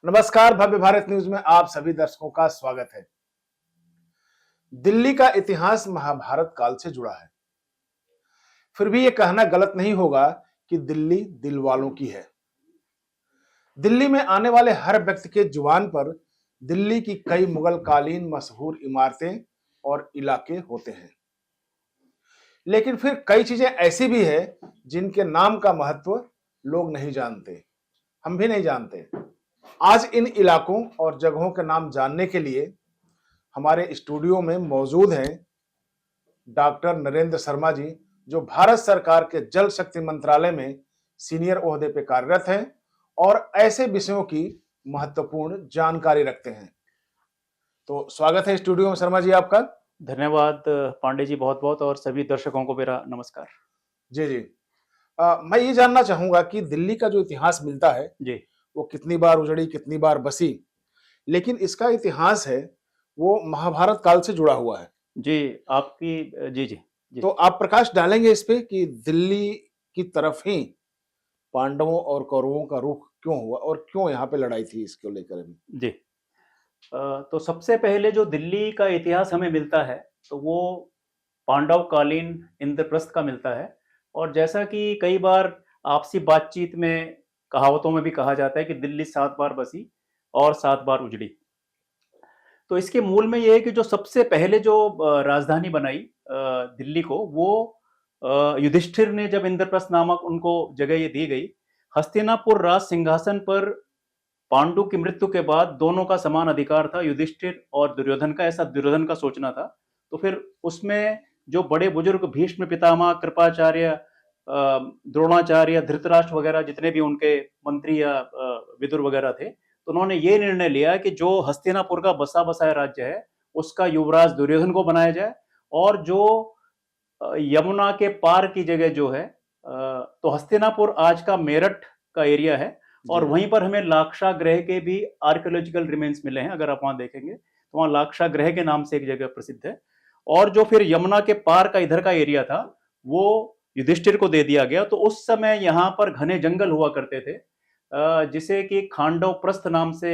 नमस्कार, भव्य भारत न्यूज में आप सभी दर्शकों का स्वागत है। दिल्ली का इतिहास महाभारत काल से जुड़ा है। फिर भी यह कहना गलत नहीं होगा कि दिल्ली दिल वालों की है। दिल्ली में आने वाले हर व्यक्ति के जुबान पर दिल्ली की कई मुगल कालीन मशहूर इमारतें और इलाके होते हैं। लेकिन फिर कई चीजें ऐसी भी है जिनके नाम का महत्व लोग नहीं जानते, हम भी नहीं जानते। आज इन इलाकों और जगहों के नाम जानने के लिए हमारे स्टूडियो में मौजूद हैं डॉक्टर नरेंद्र शर्मा जी, जो भारत सरकार के जल शक्ति मंत्रालय में सीनियर ओहदे पे कार्यरत हैं और ऐसे विषयों की महत्वपूर्ण जानकारी रखते हैं। तो स्वागत है स्टूडियो में शर्मा जी आपका। धन्यवाद पांडे जी, बहुत बहुत, और सभी दर्शकों को मेरा नमस्कार। जी जी। मैं ये जानना चाहूंगा कि दिल्ली का जो इतिहास मिलता है जी वो कितनी बार उजड़ी, कितनी बार बसी, लेकिन इसका इतिहास है वो महाभारत काल से जुड़ा हुआ है। जी आपकी जी जी जी। तो आप प्रकाश डालेंगे इस पे कि दिल्ली की तरफ ही पांडवों और कौरवों का रुख क्यों हुआ और क्यों यहाँ पे लड़ाई थी इसको लेकर में। जी तो सबसे पहले जो दिल्ली का इतिहास हमें मिलता है तो वो पांडव कालीन इंद्रप्रस्थ का मिलता है। और जैसा कि कई बार आपसी बातचीत में, कहावतों में भी कहा जाता है कि दिल्ली 7 बार बसी और 7 बार उजड़ी। तो इसके मूल में ये है कि जो सबसे पहले जो राजधानी बनाई दिल्ली को, वो युधिष्ठिर ने, जब इंद्रप्रस्थ नामक उनको जगह ये दी गई, हस्तिनापुर राज सिंहासन पर पांडु की मृत्यु के बाद दोनों का समान अधिकार था, युधिष्ठिर और दुर्योधन का, ऐसा दुर्योधन का सोचना था। तो फिर उसमें जो बड़े बुजुर्ग भीष्म पितामह, कृपाचार्य, द्रोणाचार्य, धृतराष्ट्र वगैरह, जितने भी उनके मंत्री या विदुर वगैरह थे, तो उन्होंने ये निर्णय लिया कि जो हस्तिनापुर का बसा बसाया राज्य है उसका युवराज दुर्योधन को बनाया जाए, और जो यमुना के पार की जगह जो है, तो हस्तिनापुर आज का मेरठ का एरिया है, और वहीं पर हमें लाक्षा ग्रह के भी आर्कियोलॉजिकल रिमेन्स मिले हैं। अगर आप वहां देखेंगे तो वहां लाक्षा ग्रह के नाम से एक जगह प्रसिद्ध है। और जो फिर यमुना के पार का इधर का एरिया था वो युधिष्ठिर को दे दिया गया। तो उस समय यहाँ पर घने जंगल हुआ करते थे, जिसे कि खांडव प्रस्थ नाम से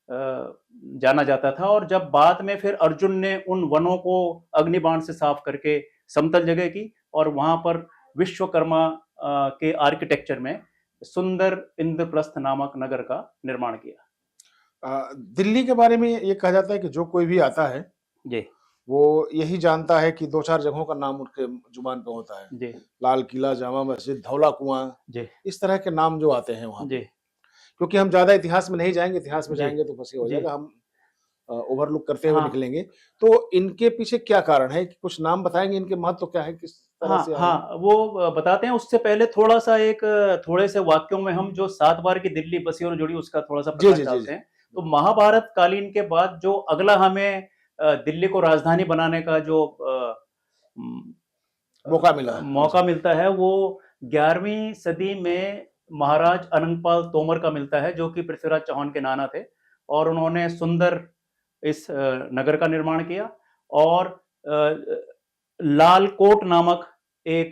जाना जाता था। और जब बाद में फिर अर्जुन ने उन वनों को अग्निबाण से साफ करके समतल जगह की, और वहां पर विश्वकर्मा के आर्किटेक्चर में सुंदर इंद्रप्रस्थ नामक नगर का निर्माण किया। दिल्ली के बारे में ये कहा जाता है कि जो कोई भी आता है जी वो यही जानता है कि दो चार जगहों का नाम उनके जुबान पे होता है। जी लाल किला, जामा मस्जिद, धौला कुआं, जी इस तरह के नाम जो आते हैं वहां जी पे। क्योंकि हम ज्यादा इतिहास में नहीं जाएंगे, इतिहास में जी जाएंगे तो बस ये हो जी। जाएगा, हम ओवरलुक करते हुए हाँ निकलेंगे। तो इनके पीछे क्या कारण है, कि कुछ नाम बताएंगे, इनके महत्व क्या है, किस तरह हाँ से आए हैं? हाँ, वो बताते हैं। उससे पहले थोड़ा सा एक थोड़े से वाक्यों में हम जो 7 बार की दिल्ली बसी और जुड़ी उसका थोड़ा सा जी प्रकाश जी जी डालते जी। हैं। तो महाभारत कालीन के बाद जो अगला हमें दिल्ली को राजधानी बनाने का जो मौका मिला। हाँ मौका जी। मिलता है, वो 11वीं सदी में महाराज अनंगपाल तोमर का मिलता है, जो कि पृथ्वीराज चौहान के नाना थे। और उन्होंने सुंदर इस नगर का निर्माण किया, और लाल कोट नामक एक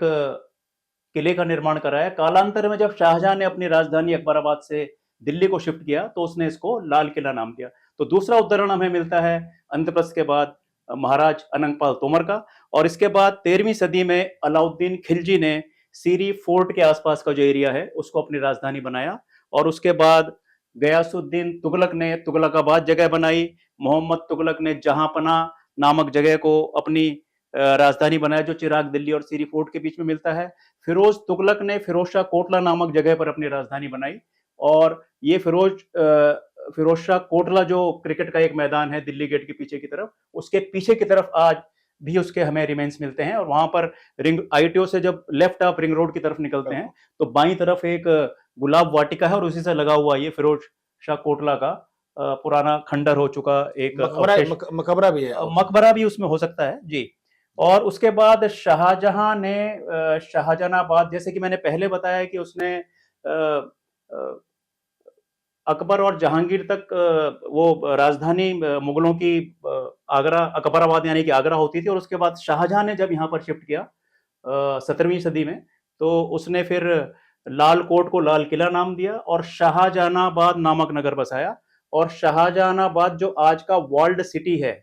किले का निर्माण कराया। कालांतर में जब शाहजहां ने अपनी राजधानी अकबराबाद से दिल्ली को शिफ्ट किया तो उसने इसको लाल किला नाम दिया। तो दूसरा उदाहरण हमें मिलता है इंद्रप्रस्थ के बाद महाराज अनंगपाल तोमर का। और इसके बाद 13वीं सदी में अलाउद्दीन खिलजी ने सीरी फोर्ट के आसपास का जो एरिया है उसको अपनी राजधानी बनाया। और उसके बाद गयासुद्दीन तुगलक ने तुगलकाबाद जगह बनाई। मोहम्मद तुगलक ने जहांपना नामक जगह को अपनी राजधानी बनाया, जो चिराग दिल्ली और सीरी फोर्ट के बीच में मिलता है। फिरोज तुगलक ने फिरोज शाह कोटला नामक जगह पर अपनी राजधानी बनाई। और ये फिरोज शाह कोटला जो क्रिकेट का एक मैदान है दिल्ली गेट के पीछे की तरफ, उसके पीछे की तरफ आज भी उसके हमें रिमेन्स मिलते हैं। और वहां पर रिंग आईटीओ से जब लेफ्ट आप रिंग रोड की तरफ निकलते हैं तो बाईं तरफ एक गुलाब वाटिका है, और उसी से लगा हुआ ये फिरोज शाह कोटला का पुराना खंडर हो चुका एक अवशेष, मकबरा भी है, मकबरा भी उसमें हो सकता है जी। और उसके बाद शाहजहां ने शाहजहानाबाद, जैसे कि मैंने पहले बताया कि उसने अकबर और जहांगीर तक वो राजधानी मुगलों की आगरा, अकबराबाद यानी कि आगरा होती थी। और उसके बाद शाहजहां ने जब यहाँ पर शिफ्ट किया 17वीं सदी में, तो उसने फिर लाल कोट को लाल किला नाम दिया और शाहजहानाबाद नामक नगर बसाया। और शाहजहानाबाद जो आज का वर्ल्ड सिटी है,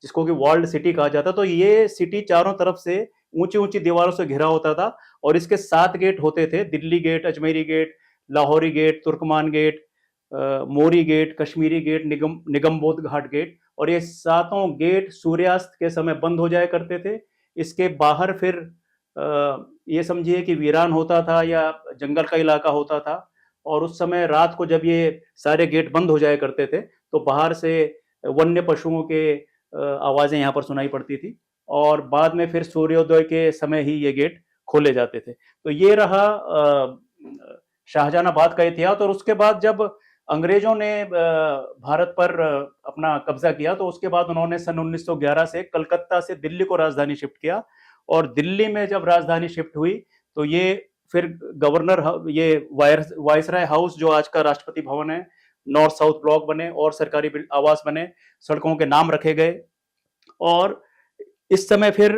जिसको कि वर्ल्ड सिटी कहा जाता है, तो ये सिटी चारों तरफ से ऊंची ऊंची दीवारों से घिरा होता था और इसके 7 गेट होते थे, Delhi gate, Ajmeri gate, Lahori gate, Turkman gate, Mori gate, Kashmiri gate, Nigambodh Ghat gate. और ये सातों गेट सूर्यास्त के समय बंद हो जाया करते थे। इसके बाहर फिर ये समझिए कि वीरान होता था या जंगल का इलाका होता था, और उस समय रात को जब ये सारे गेट बंद हो जाया करते थे तो बाहर से वन्य पशुओं के आवाजें यहाँ पर सुनाई पड़ती थी, और बाद में फिर सूर्योदय के समय ही ये गेट खोले जाते थे। तो ये रहा शाहजहानाबाद का इतिहास। और उसके बाद जब अंग्रेजों ने भारत पर अपना कब्जा किया तो उसके बाद उन्होंने सन 1911 से कलकत्ता से दिल्ली को राजधानी शिफ्ट किया, और दिल्ली में जब राजधानी शिफ्ट हुई तो ये फिर गवर्नर, ये वायसराय हाउस जो आज का राष्ट्रपति भवन है, नॉर्थ साउथ ब्लॉक बने और सरकारी आवास बने, सड़कों के नाम रखे गए। और इस समय फिर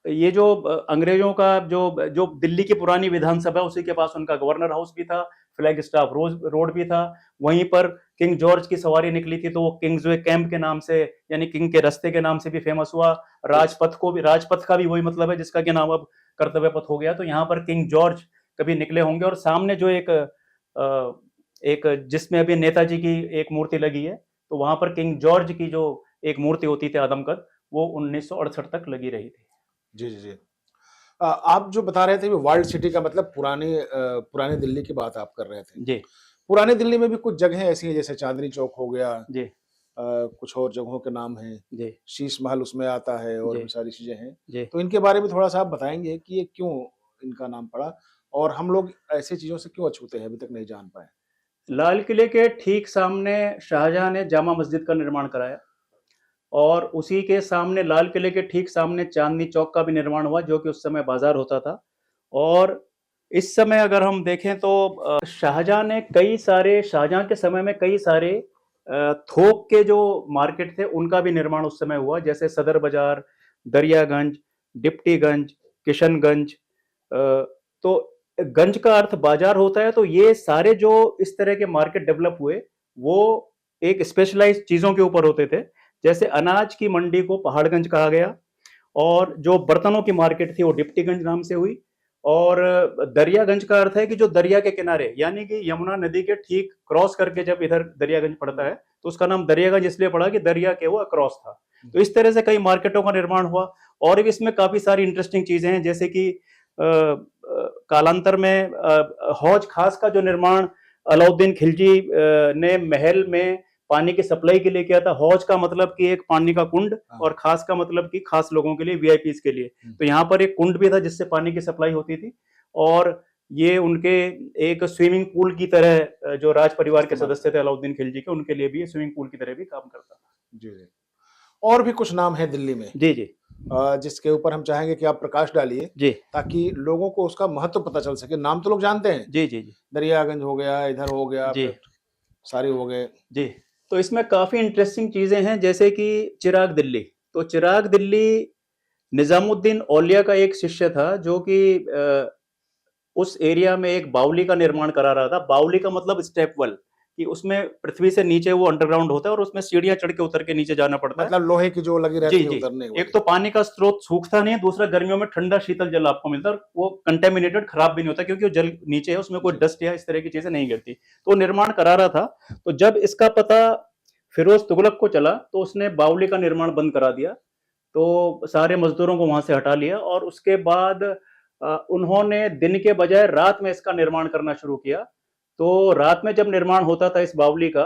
ये जो अंग्रेजों का जो दिल्ली की पुरानी विधानसभा, उसी के पास उनका गवर्नर हाउस भी था, फ्लैग स्टाफ रोड भी था। वहीं पर किंग जॉर्ज की सवारी निकली थी तो वो किंग्सवे कैंप के नाम से, यानी किंग के रास्ते के नाम से भी फेमस हुआ। राजपथ का भी वही मतलब है जिसका कि नाम अब कर्तव्य पथ हो गया। तो यहाँ पर किंग जॉर्ज कभी निकले होंगे। और सामने जो एक जिसमें अभी नेताजी की एक मूर्ति लगी है, तो वहां पर किंग जॉर्ज की जो एक मूर्ति होती थी आदमकद, वो 1968 तक लगी रही थी। जी जी जी। आप जो बता रहे थे वर्ल्ड सिटी का मतलब पुरानी दिल्ली की बात आप कर रहे थे जी। पुरानी दिल्ली में भी कुछ जगह ऐसी हैं जैसे चांदनी चौक हो गया जी। कुछ और जगहों के नाम हैं, जी। शीश महल उसमें आता है और जी। भी सारी चीजें हैं। जी। तो इनके बारे में थोड़ा सा आप बताएंगे कि ये क्यों इनका नाम पड़ा और हम लोग ऐसी चीजों से क्यों अछूते हैं, अभी तक नहीं जान पाए। लाल किले के ठीक सामने शाहजहां ने जामा मस्जिद का निर्माण कराया, और उसी के सामने, लाल किले के ठीक सामने, चांदनी चौक का भी निर्माण हुआ, जो कि उस समय बाजार होता था। और इस समय अगर हम देखें तो शाहजहां के समय में कई सारे थोक के जो मार्केट थे उनका भी निर्माण उस समय हुआ, जैसे सदर बाजार, दरियागंज, डिप्टीगंज, किशनगंज। तो गंज का अर्थ बाजार होता है। तो ये सारे जो इस तरह के मार्केट डेवलप हुए वो एक स्पेशलाइज्ड चीजों के ऊपर होते थे। जैसे अनाज की मंडी को पहाड़गंज कहा गया, और जो बर्तनों की मार्केट थी वो डिप्टीगंज नाम से हुई। और दरियागंज का अर्थ है कि जो दरिया के किनारे, यानी कि यमुना नदी के ठीक क्रॉस करके जब इधर दरियागंज पड़ता है तो उसका नाम दरियागंज इसलिए पड़ा कि दरिया के वो अक्रॉस था। तो इस तरह से कई मार्केटों का निर्माण हुआ। और इसमें काफी सारी इंटरेस्टिंग चीजें हैं, जैसे कि कालांतर में हौज खास का जो निर्माण अलाउद्दीन खिलजी ने महल में पानी की सप्लाई के लिए किया था। हौज का मतलब कि एक पानी का कुंड, और खास का मतलब कि खास लोगों के लिए, वीआईपीज के लिए। तो यहाँ पर एक कुंड भी था जिससे पानी की सप्लाई होती थी, और ये उनके एक स्विमिंग पूल की तरह, जो राज परिवार के सदस्य थे अलाउद्दीन खिलजी के, उनके लिए भी स्विमिंग पूल की तरह भी काम करता था। जी जी। और भी कुछ नाम है दिल्ली में जी जी, जिसके ऊपर हम चाहेंगे कि आप प्रकाश डालिए जी ताकि लोगों को उसका महत्व पता चल सके। नाम तो लोग जानते हैं, जी जी जी दरियागंज हो गया, इधर हो गया, जी फिर सारे हो गए। जी। तो इसमें काफी इंटरेस्टिंग चीजें हैं, जैसे कि चिराग दिल्ली। तो चिराग दिल्ली निजामुद्दीन औलिया का एक शिष्य था, जो कि उस एरिया में एक बावली का निर्माण करा रहा था। बावली का मतलब स्टेप वेल, कि उसमें पृथ्वी से नीचे वो अंडरग्राउंड होता है और उसमें सीढ़ियां चढ़ के उतर के नीचे जाना पड़ता है। मतलब लोहे की जो लगी जी रहती है जी। उतरने वाली। एक तो पानी का स्रोत सूखता नहीं है, दूसरा गर्मियों में ठंडा शीतल जल आपको मिलता है, और वो कंटेमिनेटेड, खराब भी नहीं होता क्योंकि वो जल नीचे है, उसमें कोई डस्ट या इस तरह की चीजें नहीं गिरती। तो निर्माण करा रहा था। तो जब इसका पता फिरोज तुगलक को चला तो उसने बावली का निर्माण बंद करा दिया। तो सारे मजदूरों को वहां से हटा लिया, और उसके बाद उन्होंने दिन के बजाय रात में इसका निर्माण करना शुरू किया। तो रात में जब निर्माण होता था इस बावली का,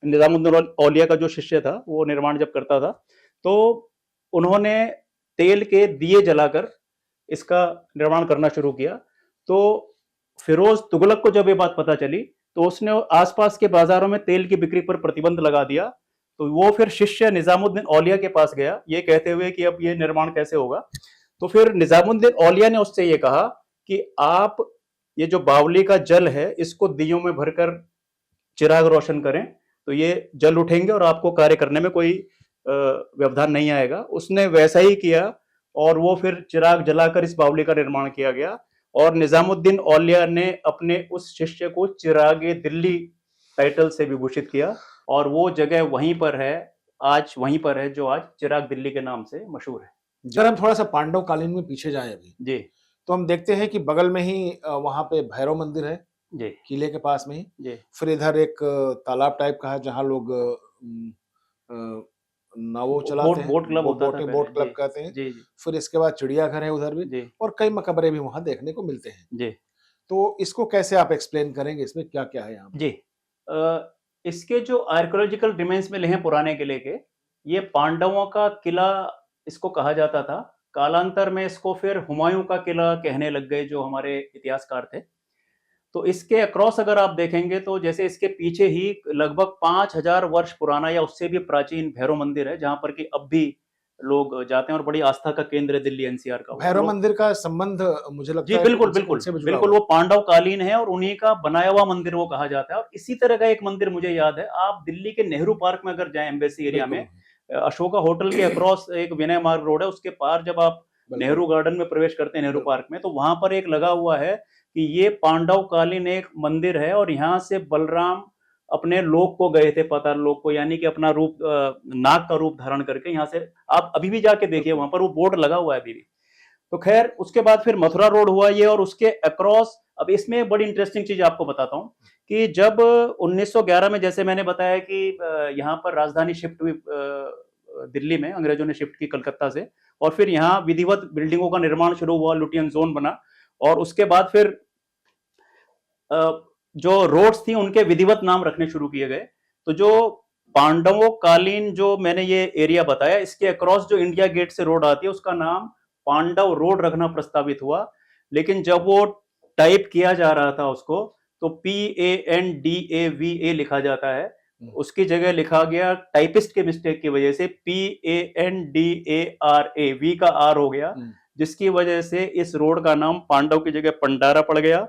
निजामुद्दीन औलिया का जो शिष्य था वो निर्माण जब करता था, तो उन्होंने तेल के दिए जलाकर इसका निर्माण करना शुरू किया। तो फिरोज तुगलक को जब ये बात पता चली तो उसने आसपास के बाजारों में तेल की बिक्री पर प्रतिबंध लगा दिया। तो वो फिर शिष्य निजामुद्दीन औलिया के पास गया, ये कहते हुए कि अब ये निर्माण कैसे होगा। तो फिर निजामुद्दीन औलिया ने उससे ये कहा कि आप ये जो बावली का जल है इसको दियों में भरकर चिराग रोशन करें, तो ये जल उठेंगे और आपको कार्य करने में कोई व्यवधान नहीं आएगा। उसने वैसा ही किया, और वो फिर चिराग जलाकर इस बावली का निर्माण किया गया। और निजामुद्दीन औलिया ने अपने उस शिष्य को चिरागे दिल्ली टाइटल से विभूषित किया, और वो जगह वहीं पर है, आज वहीं पर है जो आज चिराग दिल्ली के नाम से मशहूर है। अगर हम थोड़ा सा पांडव कालीन में पीछे जाएं अभी, जी तो हम देखते हैं कि बगल में ही वहां पे भैरव मंदिर है, जी किले के पास में ही। जी फिर इधर एक तालाब टाइप का है जहाँ लोग अ, नावों चलाते बोट हैं, बोट क्लब होता था बोटिंग, पहले। बोट जी क्लब कहते हैं। जी जी फिर इसके बाद चिड़ियाघर है उधर भी, जी और कई मकबरे भी वहां देखने को मिलते हैं। जी तो इसको कैसे आप एक्सप्लेन करेंगे, इसमें क्या क्या है यहाँ पे? जी। इसके जो आर्कियोलॉजिकल रिमेन्स मिले हैं पुराने किले के, ये पांडवों का किला इसको कहा जाता था। कालांतर में इसको फिर हुमायूं का किला कहने लग गए जो हमारे इतिहासकार थे। तो इसके अक्रॉस अगर आप देखेंगे तो जैसे इसके पीछे ही लगभग 5000 वर्ष पुराना या उससे भी प्राचीन भैरव मंदिर है, जहाँ पर कि अब भी लोग जाते हैं और बड़ी आस्था का केंद्र है दिल्ली एनसीआर का। वो भैरव लोग, मंदिर का संबंध मुझे जी लगता है कि बिल्कुल उनसे बिल्कुल उनसे भी जुड़ा बिल्कुल, हुआ वो है। पांडव कालीन है और उन्हीं का बनाया हुआ मंदिर वो कहा जाता है। और इसी तरह का एक मंदिर मुझे याद है, आप दिल्ली के नेहरू पार्क में अगर जाएं, एम्बेसी एरिया में, बिल्कुल अशोका होटल के अक्रॉस एक विनय मार्ग रोड है, उसके पार जब आप बिल्कुल नेहरू गार्डन में प्रवेश करते हैं नेहरू बिल्कुल। पार्क में, तो वहां पर एक लगा हुआ है कि ये पांडव कालीन एक मंदिर है, और यहाँ से बलराम अपने लोक को गए थे, पाताल लोक को, यानी कि अपना रूप नाग का रूप धारण करके यहाँ से। आप अभी भी जाके देखिए, वहां पर वो बोर्ड लगा हुआ है अभी भी। तो खैर उसके बाद फिर मथुरा रोड हुआ ये, और उसके अक्रॉस अब इसमें एक बड़ी इंटरेस्टिंग चीज आपको बताता हूँ कि जब 1911 में, जैसे मैंने बताया कि यहाँ पर राजधानी शिफ्ट हुई दिल्ली में, अंग्रेजों ने शिफ्ट की कलकत्ता से, और फिर यहाँ विधिवत बिल्डिंगों का निर्माण शुरू हुआ, लुटियन जोन बना, और उसके बाद फिर जो रोड्स थी उनके विधिवत नाम रखने शुरू किए गए। तो जो पांडवों कालीन जो मैंने ये एरिया बताया, इसके अक्रॉस जो इंडिया गेट से रोड आती है उसका नाम पांडव रोड रखना प्रस्तावित हुआ, लेकिन जब वो टाइप किया जा रहा था उसको, तो PANDAVA लिखा जाता है, उसकी जगह लिखा गया टाइपिस्ट के मिस्टेक की वजह से PANDARA, वी का आर हो गया, जिसकी वजह से इस रोड का नाम पांडव की जगह पंडारा पड़ गया।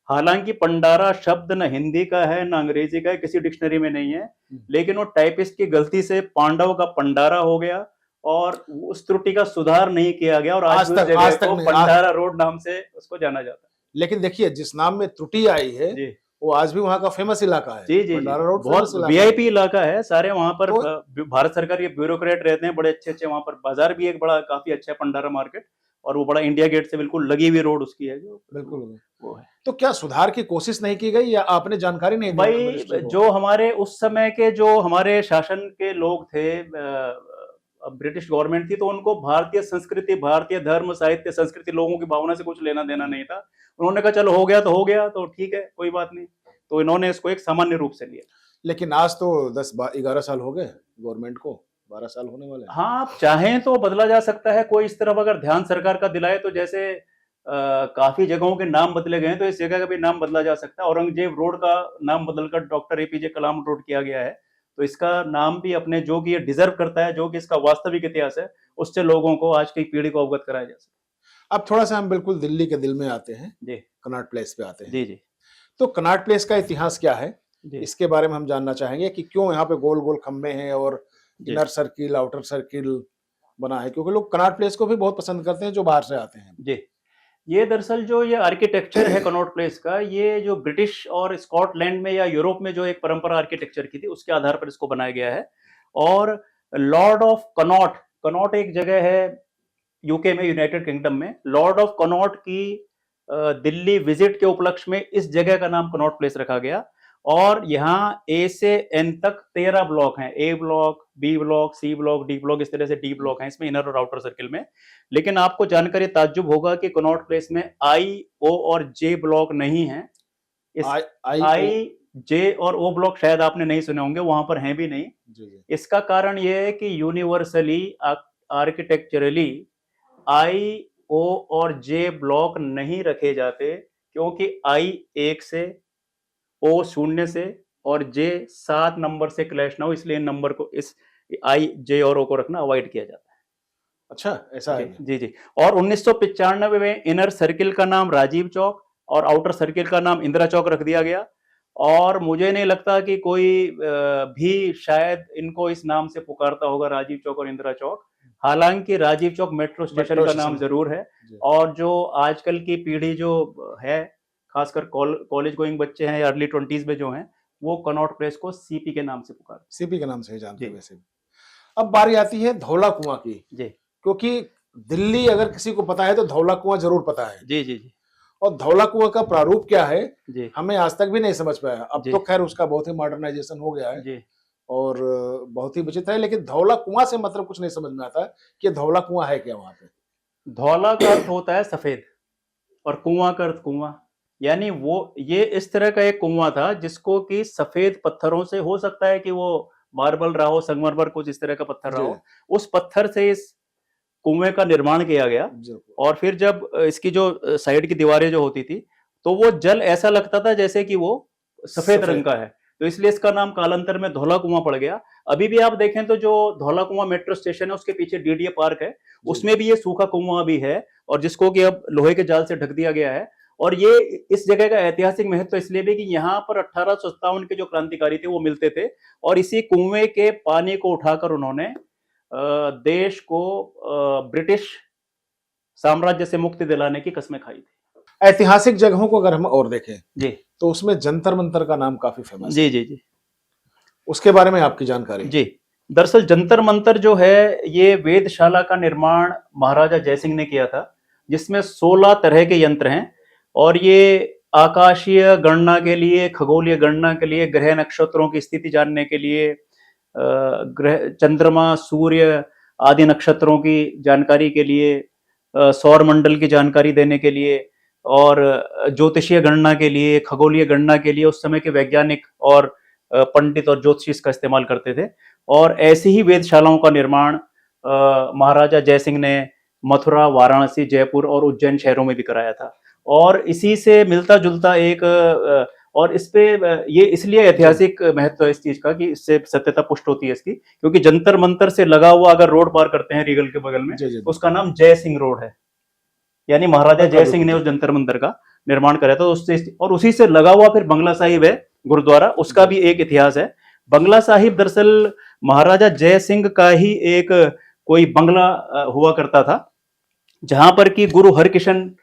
हालांकि पंडारा शब्द न हिंदी का है न अंग्रेजी का है, किसी डिक्शनरी में नहीं है, लेकिन वो टाइपिस्ट की गलती से पांडव का पंडारा हो गया, और उस त्रुटि का सुधार नहीं किया गया, और आज भी उस जगह को पंडारा रोड नाम से उसको जाना जाता है। लेकिन देखिए, जिस नाम में त्रुटि आई है जी वो आज भी वहां का फेमस इलाका है। जी जी जी, भंडारा रोड बहुत फेमस इलाका वीआईपी इलाका है, सारे वहां पर तो भारत सरकार के ब्यूरोक्रेट रहते हैं, बड़े अच्छे अच्छे। वहां पर बाजार भी एक बड़ा काफी अच्छा है, पंडारा मार्केट, और वो बड़ा इंडिया गेट से बिल्कुल लगी हुई रोड उसकी है जो बिल्कुल। वो है। तो क्या सुधार की कोशिश नहीं की गई, या आपने जानकारी नहीं दी भाई मिनिस्ट्री को? जो हमारे उस समय के जो हमारे शासन के लोग थे, ब्रिटिश गवर्नमेंट थी, तो उनको भारतीय संस्कृति, भारतीय धर्म, साहित्य, संस्कृति, लोगों की भावना से कुछ लेना देना नहीं था। उन्होंने कहा चलो हो गया तो हो गया, तो ठीक है, कोई बात नहीं। तो इन्होंने इसको एक सामान्य रूप से लिया। लेकिन आज तो 10-11 साल हो गए गवर्नमेंट को, 12 साल होने वाले हैं। हाँ, आप चाहें तो बदला जा सकता है, कोई इस तरफ अगर ध्यान सरकार का दिलाए तो। जैसे काफी जगहों के नाम बदले गए हैं, तो इस जगह का भी नाम बदला जा सकता है। औरंगजेब रोड का नाम बदलकर डॉक्टर APJ कलाम रोड किया गया है, तो इसका नाम भी अपने जो कि ये डिजर्व करता है, जो कि इसका वास्तविक इतिहास है, उससे लोगों को, आज की पीढ़ी को अवगत कराया जा सकता है। अब थोड़ा सा हम बिल्कुल दिल्ली के दिल में आते हैं, जी कनॉट प्लेस पे आते हैं। जी जी तो कनॉट प्लेस का इतिहास क्या है, जी इसके बारे में हम जानना चाहेंगे कि क्यों यहाँ पे गोल गोल खंबे हैं और जी इनर सर्किल, आउटर सर्किल बना है, क्योंकि लोग कनॉट प्लेस को भी बहुत पसंद करते हैं जो बाहर से आते हैं। जी। ये दरअसल जो ये आर्किटेक्चर है कनॉट प्लेस का, ये जो ब्रिटिश और स्कॉटलैंड में या यूरोप में जो एक परंपरा आर्किटेक्चर की थी, उसके आधार पर इसको बनाया गया है। और लॉर्ड ऑफ कनॉट, कनॉट एक जगह है यूके में, यूनाइटेड किंगडम में, लॉर्ड ऑफ कनॉट की दिल्ली विजिट के उपलक्ष्य में इस जगह का नाम कनॉट प्लेस रखा गया। और यहाँ A से N तक 13 ब्लॉक हैं, A block, B block, C block, D block, इस तरह से D ब्लॉक हैं इसमें, इनर और आउटर सर्किल में। लेकिन आपको जानकर ताज्जुब होगा कि कनॉट प्लेस में I, O और J ब्लॉक नहीं है। इस I, J और O ब्लॉक शायद आपने नहीं सुने होंगे, वहां पर हैं भी नहीं। जी। इसका कारण यह है कि यूनिवर्सली आर्किटेक्चरली I, O और J ब्लॉक नहीं रखे जाते, क्योंकि I 1 से, O 0 से और J 7 नंबर से क्लैश ना हो, इसलिए इन नंबर को, इस I, J और O को रखना अवॉइड किया जाता है। अच्छा, ऐसा है। जी जी। और 1995 में इनर सर्किल का नाम राजीव चौक और आउटर सर्किल का नाम इंदिरा चौक रख दिया गया। और मुझे नहीं लगता कि कोई भी शायद इनको इस नाम से पुकारता होगा, राजीव चौक और इंदिरा चौक। हालांकि राजीव चौक मेट्रो स्टेशन का नाम जरूर है। और जो आजकल की पीढ़ी जो है, खासकर कॉलेज गोइंग बच्चे हैं या अर्ली 20s में जो हैं, वो कनॉट प्लेस को सीपी के नाम से पुकार। सीपी के नाम से ही जानते हैं जी। वैसे भी। अब बारी आती है धौला कुआं की, जी क्योंकि दिल्ली अगर किसी को पता है तो धौला कुआं जरूर पता है। जी जी जी और धौला कुआं का प्रारूप क्या है जी हमें आज तक भी नहीं समझ पाया। अब जी तो खैर उसका बहुत ही मॉडर्नाइजेशन हो गया है जी। और बहुत ही विचित्र है, लेकिन धौला कुआं से मतलब कुछ नहीं समझ में आता कि धौला कुआं है क्या वहां पे। धौला का अर्थ होता है सफेद और कुआं का अर्थ कुआं, यानी वो ये इस तरह का एक कुआं था जिसको कि सफेद पत्थरों से, हो सकता है कि वो मार्बल रहा हो, संगमरमर कुछ इस तरह का पत्थर रहा जी हो, उस पत्थर से इस कुएं का निर्माण किया गया। जी और फिर जब इसकी जो साइड की दीवारें जो होती थी तो वो जल ऐसा लगता था जैसे कि वो सफेद रंग सफेद। का है, तो इसलिए इसका नाम कालांतर में धौला कुआं पड़ गया। अभी भी आप देखें तो जो धौला कुआं मेट्रो स्टेशन है उसके पीछे डीडीए पार्क है, जी उसमें भी ये सूखा कुआं भी है और जिसको कि अब लोहे के जाल से ढक दिया गया है। और ये इस जगह का ऐतिहासिक महत्व इसलिए भी कि यहाँ पर 1857 के जो क्रांतिकारी थे वो मिलते थे और इसी कुएं के पानी को उठाकर उन्होंने देश को ब्रिटिश साम्राज्य से मुक्ति दिलाने की कस्में खाई थी। ऐतिहासिक जगहों को अगर हम और देखें जी तो उसमें जंतर मंतर का नाम काफी फेमस है, जी जी जी उसके बारे में आपकी जानकारी। जी। दरअसल जंतर मंतर जो है ये वेधशाला का निर्माण महाराजा जयसिंह ने किया था, जिसमें 16 तरह के यंत्र हैं और ये आकाशीय गणना के लिए, खगोलीय गणना के लिए, ग्रह नक्षत्रों की स्थिति जानने के लिए, ग्रह चंद्रमा सूर्य आदि नक्षत्रों की जानकारी के लिए, सौर मंडल की जानकारी देने के लिए और ज्योतिषीय गणना के लिए, खगोलीय गणना के लिए उस समय के वैज्ञानिक और पंडित और ज्योतिषी इसका इस्तेमाल करते थे। और ऐसी ही वेधशालाओं का निर्माण महाराजा जयसिंह ने मथुरा, वाराणसी, जयपुर और उज्जैन शहरों में भी कराया था। और इसी से मिलता जुलता एक और इस पे ये इसलिए ऐतिहासिक महत्व है इस चीज का कि इससे सत्यता पुष्ट होती है इसकी, क्योंकि जंतर मंतर से लगा हुआ अगर रोड पार करते हैं रीगल के बगल में, जी जी उसका नाम जय सिंह रोड है, यानी महाराजा बिल्कुल, जय सिंह ने उस जंतर मंतर का निर्माण कराया था। उससे और उसी से लगा हुआ फिर बंगला साहिब है गुरुद्वारा, उसका भी एक इतिहास है। बंगला साहिब दरअसल महाराजा जय सिंह का ही एक कोई बंगला हुआ करता था, जहां पर कि गुरु हरकिशन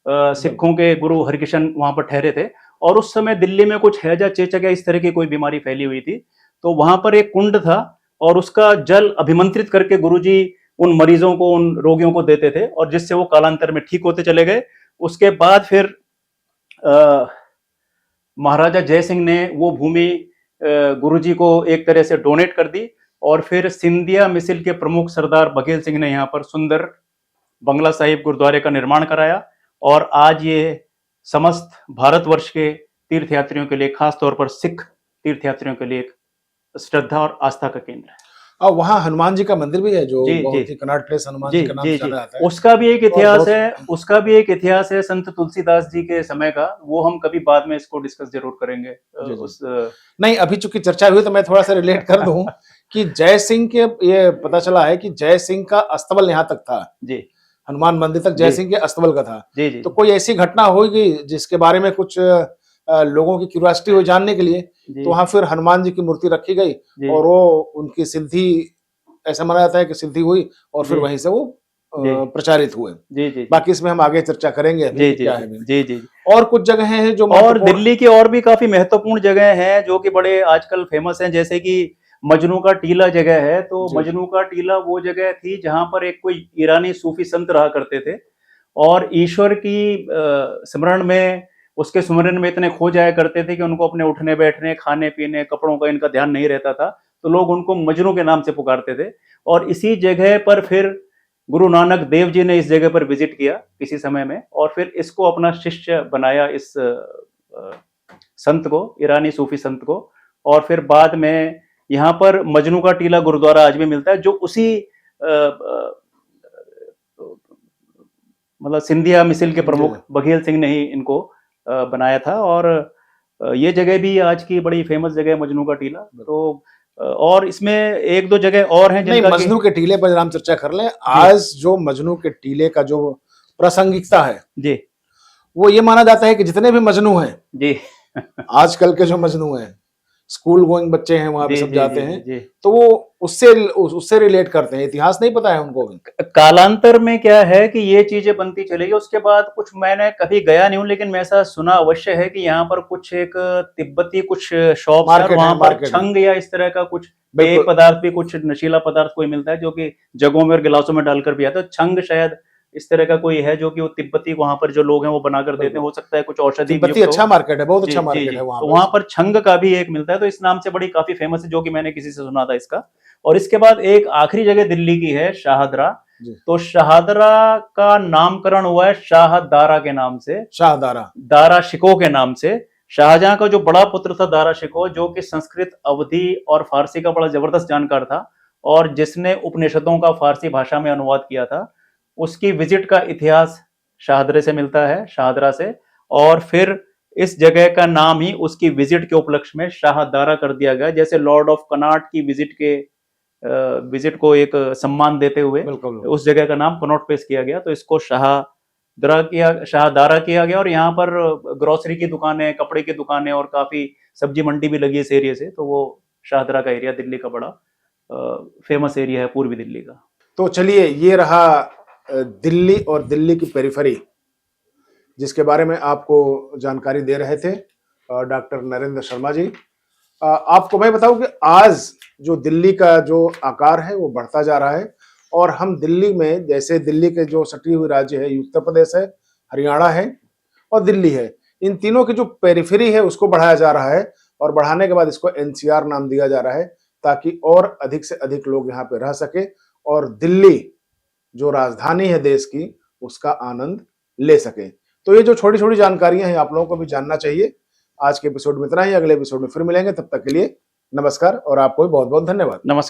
सिखों के गुरु हरकिशन वहां पर ठहरे थे। और उस समय दिल्ली में कुछ हैजा चेचक या इस तरह की कोई बीमारी फैली हुई थी, तो वहां पर एक कुंड था और उसका जल अभिमंत्रित करके गुरुजी उन मरीजों को, उन रोगियों को देते थे और जिससे वो कालांतर में ठीक होते चले गए। उसके बाद फिर महाराजा जय सिंह ने वो भूमि गुरुजी को एक तरह से डोनेट कर दी और फिर सिंधिया मिसिल के प्रमुख सरदार बघेल सिंह ने यहाँ पर सुंदर बंगला साहिब गुरुद्वारे का निर्माण कराया और आज ये समस्त भारतवर्ष के तीर्थयात्रियों के लिए, खास तौर पर सिख तीर्थयात्रियों के लिए एक श्रद्धा और आस्था का केंद्र है। और वहाँ हनुमान जी का मंदिर भी है जो जी, बहुत जी। ही कनॉट प्लेस हनुमान जी जी का नाम जी से जी जाना जाता है। उसका भी एक इतिहास बहुत- है, उसका भी एक इतिहास है संत तुलसीदास जी के समय का, वो हम कभी बाद में इसको डिस्कस जरूर करेंगे। जी, जी। उस नहीं, अभी चूंकि चर्चा हुई तो मैं थोड़ा सा रिलेट कर दूं कि जय सिंह के, ये पता चला है कि जय सिंह का अस्तबल यहाँ तक था, जी हनुमान मंदिर तक जय जी। सिंह के अस्तबल का था। जी जी तो कोई ऐसी घटना होगी जिसके बारे में कुछ लोगों की क्यूरियोसिटी हो जानने के लिए, जी तो वहां फिर हनुमान जी की मूर्ति रखी गई जी और वो उनकी सिद्धि, ऐसा माना जाता है कि सिद्धि हुई और फिर जी। वहीं से वो जी प्रचारित हुए। जी जी बाकी इसमें हम आगे चर्चा करेंगे अभी जी कि जी क्या है। जी जी। और कुछ जगह हैं जो और महत्वपूर्ण- दिल्ली की और भी काफी महत्वपूर्ण जगह हैं जो कि बड़े आजकल फेमस हैं, जैसे कि मजनू का टीला जगह है। तो जी। मजनू का टीला वो जगह थी जहां पर एक कोई ईरानी सूफी संत रहा करते थे और ईश्वर की स्मरण में, उसके सुमरन में इतने खो जाया करते थे कि उनको अपने उठने बैठने, खाने पीने, कपड़ों का इनका ध्यान नहीं रहता था, तो लोग उनको मजनू के नाम से पुकारते थे। और इसी जगह पर फिर गुरु नानक देव जी ने इस जगह पर विजिट किया किसी समय में और फिर इसको अपना शिष्य बनाया, इस संत को, ईरानी सूफी संत को। और फिर बाद में यहाँ पर मजनू का टीला गुरुद्वारा आज भी मिलता है, जो उसी मतलब सिंधिया मिसिल के प्रमुख बघेल सिंह ने ही इनको बनाया था। और ये जगह भी आज की बड़ी फेमस जगह है, मजनू का टीला। तो और इसमें एक दो जगह और हैं नहीं, जिनका मजनू के टीले पर हम चर्चा कर लें। आज जो मजनू के टीले का जो प्रासंगिकता है जी, वो ये माना जाता है कि जितने भी मजनू हैं जी आजकल के जो मजनू हैं, स्कूल गोइंग बच्चे हैं वहां पे जी सब जी जाते जी हैं, जी। तो वो उससे रिलेट करते हैं, इतिहास नहीं पता है उनको भी। कालांतर में क्या है कि ये चीजें बनती चली गई, उसके बाद कुछ मैंने कभी गया नहीं हूँ लेकिन मैं ऐसा सुना अवश्य है कि यहाँ पर कुछ एक तिब्बती कुछ शॉप्स है और मार्केट वहां है, पर मार्केट है, छंग या इस तरह का कुछ पेय बिल्कुल। पदार्थ भी, कुछ नशीला पदार्थ कोई मिलता है जो कि जगों में और गिलासों में डालकर भी आता है। छंग शायद इस तरह का कोई है जो कि वो तिब्बती वहां पर जो लोग हैं वो बनाकर देते हैं, बिल्कुल हो सकता है कुछ औषधि भी तिब्बती युक्त हो। अच्छा मार्केट है, बहुत जी अच्छा जी मार्केट जी। है वहां तो पे। वहां पर छंग का भी एक मिलता है, तो इस नाम से बड़ी काफी फेमस है, जो कि मैंने किसी से सुना था इसका। और इसके बाद एक आखिरी जगह दिल्ली की है शाहदरा। जी, तो शाहदरा का नामकरण हुआ है शाहदारा के नाम से, शाहदारा। दारा शिकोह के नाम से। शाहजहां का जो बड़ा पुत्र था दारा शिकोह, जो कि संस्कृत, अवधी और फारसी का बड़ा जबरदस्त जानकार था और जिसने उपनिषदों का फारसी भाषा में अनुवाद किया था, उसकी विजिट का इतिहास शाहदरे से मिलता है, शाहदरा से। और फिर इस जगह का नाम ही उसकी विजिट के उपलक्ष्य में शाहदारा कर दिया गया, जैसे लॉर्ड ऑफ कनॉट की विजिट को एक सम्मान देते हुए बिल्कुल उस जगह का नाम कनॉट प्लेस किया गया, तो इसको शाहदारा किया गया। और यहाँ पर ग्रोसरी की दुकानें, कपड़े की दुकानें और काफी सब्जी मंडी भी लगी है इस एरिया से, तो वो शाहदरा का एरिया दिल्ली का बड़ा फेमस एरिया है, पूर्वी दिल्ली का। तो चलिए, ये रहा दिल्ली और दिल्ली की पेरिफेरी, जिसके बारे में आपको जानकारी दे रहे थे डॉक्टर नरेंद्र शर्मा जी। आपको मैं बताऊं कि आज जो दिल्ली का जो आकार है वो बढ़ता जा रहा है, और हम दिल्ली में, जैसे दिल्ली के जो सटी हुई राज्य है, उत्तर प्रदेश है, हरियाणा है और दिल्ली है, इन तीनों की जो पेरिफेरी है उसको बढ़ाया जा रहा है, और बढ़ाने के बाद इसको एनसीआर नाम दिया जा रहा है, ताकि और अधिक से अधिक लोग यहाँ पे रह सके और दिल्ली जो राजधानी है देश की उसका आनंद ले सके। तो ये जो छोटी छोटी जानकारियां हैं आप लोगों को भी जानना चाहिए। आज के एपिसोड में इतना ही, अगले एपिसोड में फिर मिलेंगे, तब तक के लिए नमस्कार और आपको भी बहुत बहुत धन्यवाद। नमस्कार।